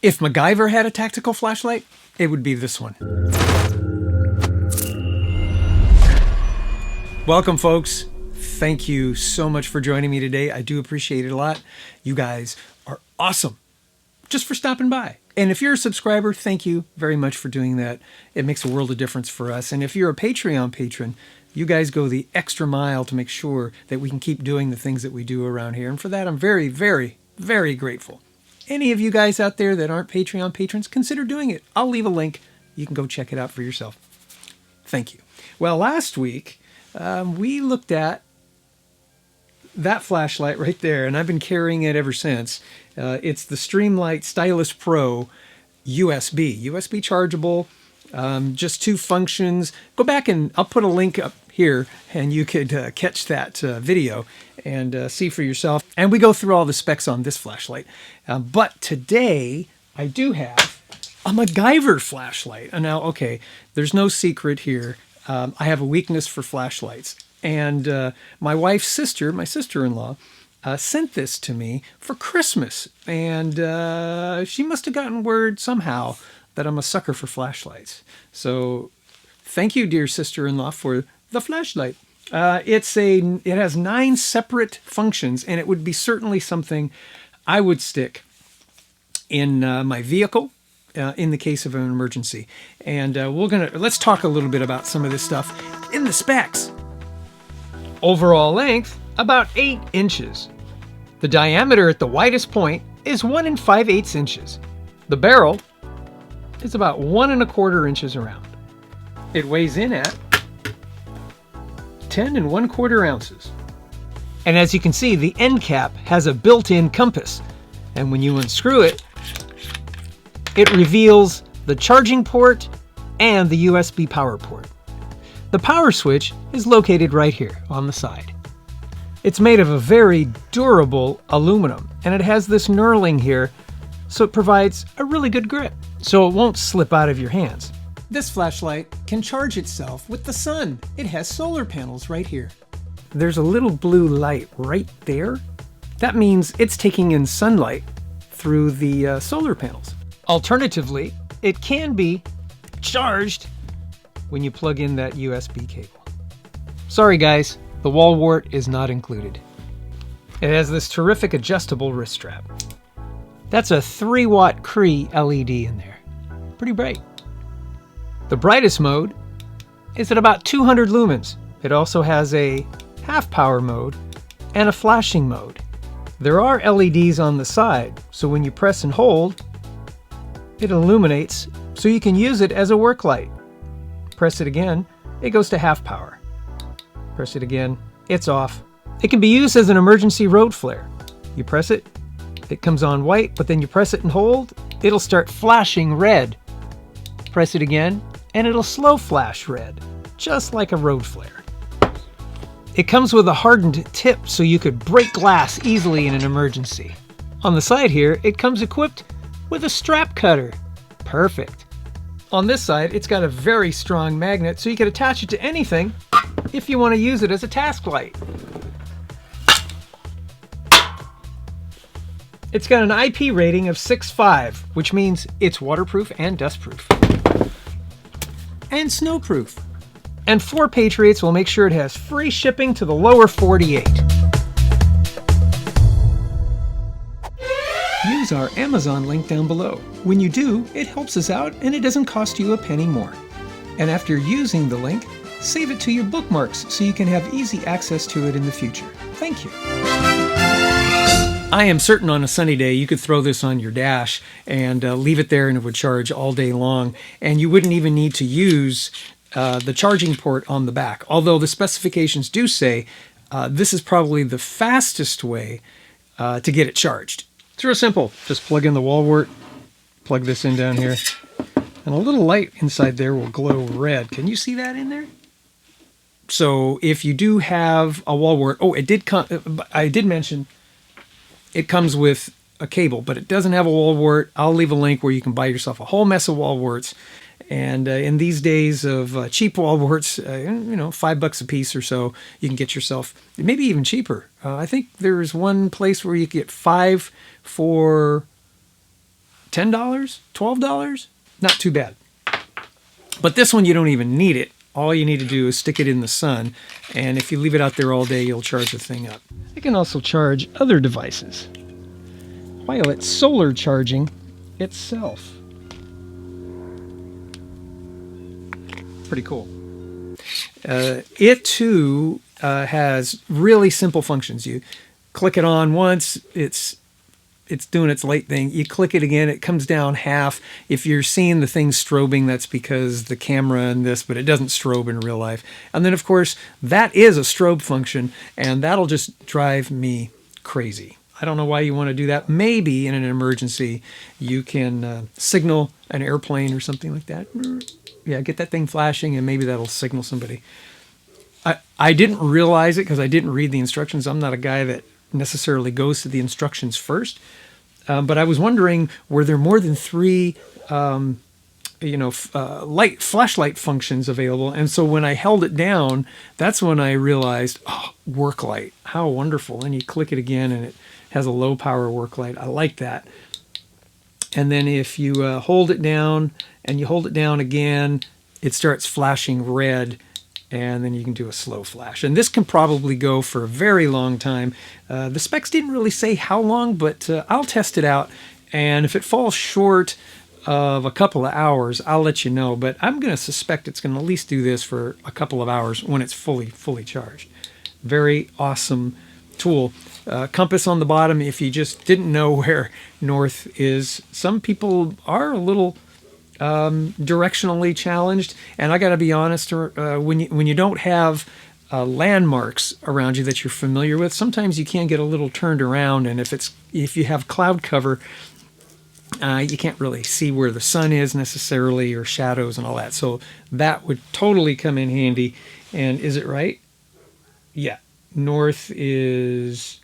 If MacGyver had a tactical flashlight, it would be this one. Welcome, folks. Thank you so much for joining me today. I do appreciate it a lot. You guys are awesome just for stopping by. And if you're a subscriber, thank you very much for doing that. It makes a world of difference for us. And if you're a Patreon patron, you guys go the extra mile to make sure that we can keep doing the things that we do around here. And for that, I'm very, very, very grateful. Any of you guys out there that aren't Patreon patrons, consider doing it. I'll leave a link. You can go check it out for yourself. Thank you. Well, last week, we looked at that flashlight right there, and I've been carrying it ever since. It's the Streamlight Stylus Pro USB chargeable, just 2 functions. Go back and I'll put a link up here, and you could catch that video and see for yourself. And we go through all the specs on this flashlight. But today, I do have a MacGyver flashlight. And now, okay, there's no secret here. I have a weakness for flashlights. And my wife's sister, my sister-in-law, sent this to me for Christmas. And she must have gotten word somehow that I'm a sucker for flashlights. So thank you, dear sister-in-law, for the flashlight. It has 9 separate functions, and it would be certainly something I would stick in my vehicle in the case of an emergency. And let's talk a little bit about some of this stuff in the specs. Overall length, about 8 inches. The diameter at the widest point is 1 5/8 inches. The barrel is about 1 1/4 inches around. It weighs in at 10 1/4 ounces. And as you can see, the end cap has a built-in compass. And when you unscrew it, it reveals the charging port and the USB power port. The power switch is located right here on the side. It's made of a very durable aluminum, and it has this knurling here, so it provides a really good grip, so it won't slip out of your hands. This flashlight can charge itself with the sun. It has solar panels right here. There's a little blue light right there. That means it's taking in sunlight through the solar panels. Alternatively, it can be charged when you plug in that USB cable. Sorry guys, the wall wart is not included. It has this terrific adjustable wrist strap. That's a 3-watt Cree LED in there. Pretty bright. The brightest mode is at about 200 lumens. It also has a half power mode and a flashing mode. There are LEDs on the side, so when you press and hold, it illuminates so you can use it as a work light. Press it again, it goes to half power. Press it again, it's off. It can be used as an emergency road flare. You press it, it comes on white, but then you press it and hold, it'll start flashing red. Press it again, and it'll slow flash red, just like a road flare. It comes with a hardened tip so you could break glass easily in an emergency. On the side here, it comes equipped with a strap cutter. Perfect. On this side, it's got a very strong magnet so you can attach it to anything if you want to use it as a task light. It's got an IP rating of 6.5, which means it's waterproof and dustproof. And snowproof. And 4 Patriots will make sure it has free shipping to the lower 48. Use our Amazon link down below. When you do, it helps us out and it doesn't cost you a penny more. And after using the link, save it to your bookmarks so you can have easy access to it in the future. Thank you. I am certain on a sunny day you could throw this on your dash and leave it there and it would charge all day long. And you wouldn't even need to use the charging port on the back. Although the specifications do say this is probably the fastest way to get it charged. It's real simple. Just plug in the wall wart, plug this in down here, and a little light inside there will glow red. Can you see that in there? So if you do have a wall wart, I did mention it comes with a cable, but it doesn't have a wall wart. I'll leave a link where you can buy yourself a whole mess of wall warts. And in these days of cheap wall warts, $5 a piece or so, you can get yourself, maybe even cheaper. I think there's one place where you get 5 for $10, $12, not too bad. But this one, you don't even need it. All you need to do is stick it in the sun, and if you leave it out there all day, you'll charge the thing up. It can also charge other devices while it's solar charging itself. Pretty cool. It too has really simple functions. You click it on once, it's doing its light thing. You click it again, it comes down half. If you're seeing the thing strobing, that's because the camera and this, but it doesn't strobe in real life. And then, of course, that is a strobe function, and that'll just drive me crazy. I don't know why you want to do that. Maybe in an emergency, you can signal an airplane or something like that. Yeah, get that thing flashing, and maybe that'll signal somebody. I didn't realize it because I didn't read the instructions. I'm not a guy that necessarily goes to the instructions first, but I was wondering, were there more than 3 flashlight functions available? And so when I held it down, that's when I realized, oh, work light, how wonderful. And you click it again and it has a low power work light. I like that. And then if you hold it down and you hold it down again, it starts flashing red, and then you can do a slow flash. And this can probably go for a very long time. The specs didn't really say how long, but I'll test it out. And if it falls short of a couple of hours, I'll let you know. But I'm going to suspect it's going to at least do this for a couple of hours when it's fully charged. Very awesome tool. Compass on the bottom, if you just didn't know where north is. Some people are a little directionally challenged, and I got to be honest, when you don't have landmarks around you that you're familiar with, sometimes you can get a little turned around, and if you have cloud cover, you can't really see where the sun is necessarily, or shadows and all that. So that would totally come in handy. And is it right? Yeah, north is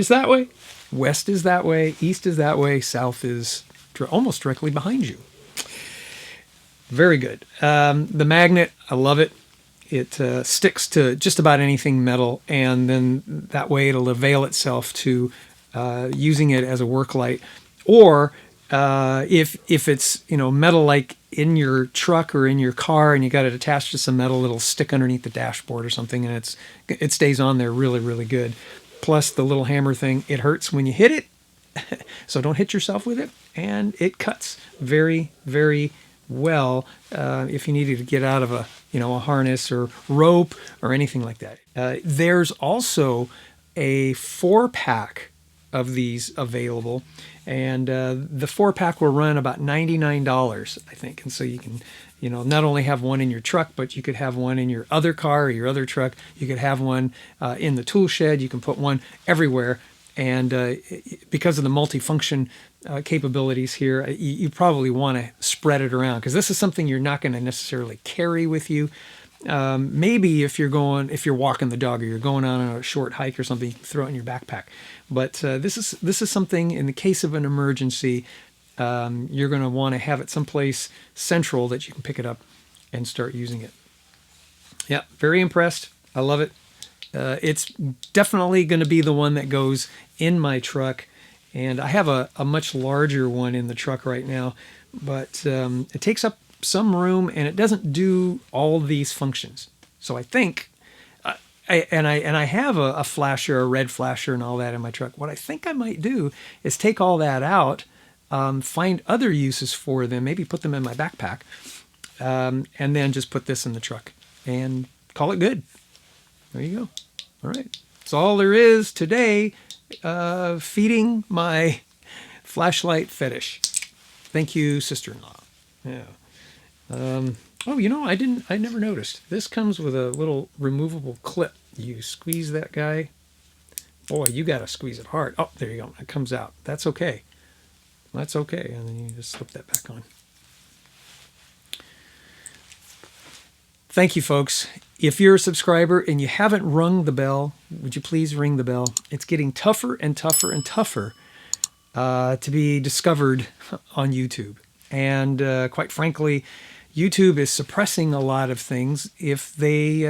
that way, west is that way, east is that way, south is almost directly behind you. Very good. The magnet, I love it. It sticks to just about anything metal, and then that way it'll avail itself to using it as a work light. Or if it's metal, like in your truck or in your car, and you got it attached to some metal, it'll stick underneath the dashboard or something, and it stays on there really good. Plus the little hammer thing, it hurts when you hit it, so don't hit yourself with it. And it cuts very well if you needed to get out of a harness or rope or anything like that. There's also a 4-pack of these available, and the 4-pack will run about $99, I think. And so you can not only have one in your truck, but you could have one in your other car or your other truck. You could have one in the tool shed. You can put one everywhere. And because of the multifunction capabilities here, you probably want to spread it around, because this is something you're not going to necessarily carry with you. Maybe if you're walking the dog, or you're going on a short hike or something, you can throw it in your backpack. But this is something, in the case of an emergency, you're going to want to have it someplace central that you can pick it up and start using it. Yeah, very impressed. I love it. It's definitely going to be the one that goes in my truck, and I have a much larger one in the truck right now, but it takes up some room, and it doesn't do all these functions. So I think, I have a flasher, a red flasher and all that in my truck. What I think I might do is take all that out, find other uses for them, maybe put them in my backpack, and then just put this in the truck and call it good. There you go. All right. That's all there is today. Feeding my flashlight fetish. Thank you, sister-in-law. Yeah. I never noticed. This comes with a little removable clip. You squeeze that guy. Boy, you got to squeeze it hard. Oh, there you go. It comes out. That's okay. That's okay. And then you just slip that back on. Thank you, folks. If you're a subscriber and you haven't rung the bell, would you please ring the bell? It's getting tougher and tougher and tougher to be discovered on YouTube. And quite frankly, YouTube is suppressing a lot of things if they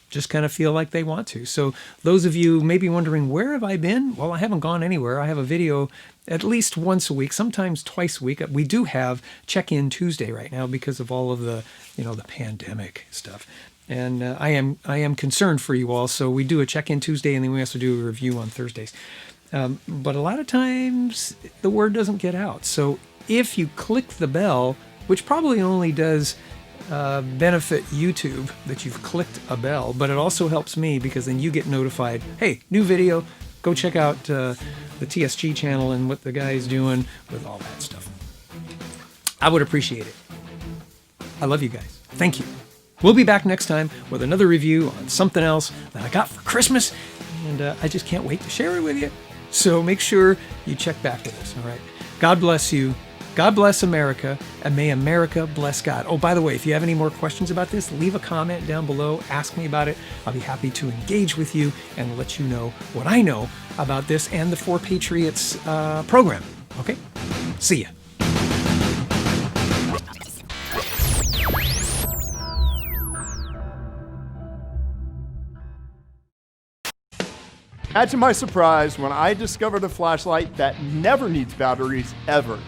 just kind of feel like they want to. So those of you may be wondering, where have I been? Well, I haven't gone anywhere. I have a video at least once a week, sometimes twice a week. We do have Check-In Tuesday right now because of all of the, the pandemic stuff. And I am concerned for you all. So we do a Check-In Tuesday, and then we also do a review on Thursdays. But a lot of times the word doesn't get out. So if you click the bell, which probably only does benefit YouTube that you've clicked a bell, but it also helps me because then you get notified, hey, new video, go check out the TSG channel and what the guy's doing with all that stuff. I would appreciate it. I love you guys. Thank you. We'll be back next time with another review on something else that I got for Christmas, and I just can't wait to share it with you. So make sure you check back with us, all right? God bless you. God bless America, and may America bless God. Oh, by the way, if you have any more questions about this, leave a comment down below. Ask me about it. I'll be happy to engage with you and let you know what I know about this and the 4 Patriots program. Okay? See ya. Imagine my surprise when I discovered a flashlight that never needs batteries ever.